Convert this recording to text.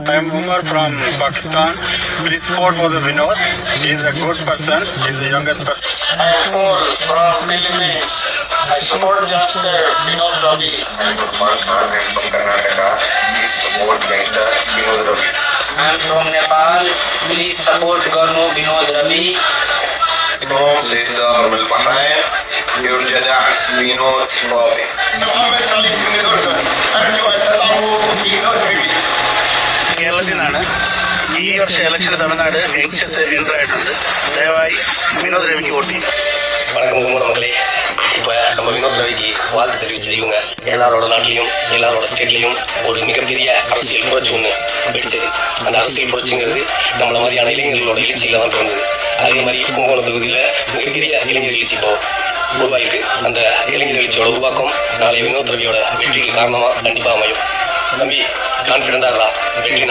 I am Umar from Pakistan. Please support for the Vinod. He is a good person. He is the youngest person. I am Paul from Philippines. I support youngster Vinod Ravi. I am Gurman Khan. I am from Karnataka. Please support youngster Vinod Ravi. I am from Nepal. Please support Garno Vinod Ravi. From Sisa Harmal Bahrain. Yurjada Vinod Ravi. Muhammad Salim Vinod Ravi. കേരളത്തിൽ നിന്നാണ്. ഈ വർഷം ഇലക്ഷന് Tamil Nadu youngsters enter ആയിട്ടുണ്ട്. ദയവായി Vinod രവിക്ക് vote ചെയ്യും. வணக்கம் மக்களே. இப்போ நம்ம வினோத் ரவிக்கு வாழ்த்து தெரிவிச்சிருக்கோங்க. எல்லாரோட நாட்டிலையும் எல்லாரோட ஸ்டேட்லையும் ஒரு மிகப்பெரிய அரசியல் புரட்சி ஒன்று வெடிச்சது. அந்த அரசியல் புரட்சிங்கிறது நம்மள மாதிரியான இளைஞர்களோட எழுச்சியில் தான் பிறந்தது. அதே மாதிரி கும்பகோணம் தொகுதியில் மிகப்பெரிய இளைஞர் எழுச்சி இப்போ உருவாயிருக்கு. அந்த இளைஞர் எழுச்சியோட உருவாக்கம் நாளை வினோத் ரவியோட வெற்றிக்கு காரணமாக கண்டிப்பாக அமையும். தம்பி கான்ஃபிடென்ட்டாக வெற்றி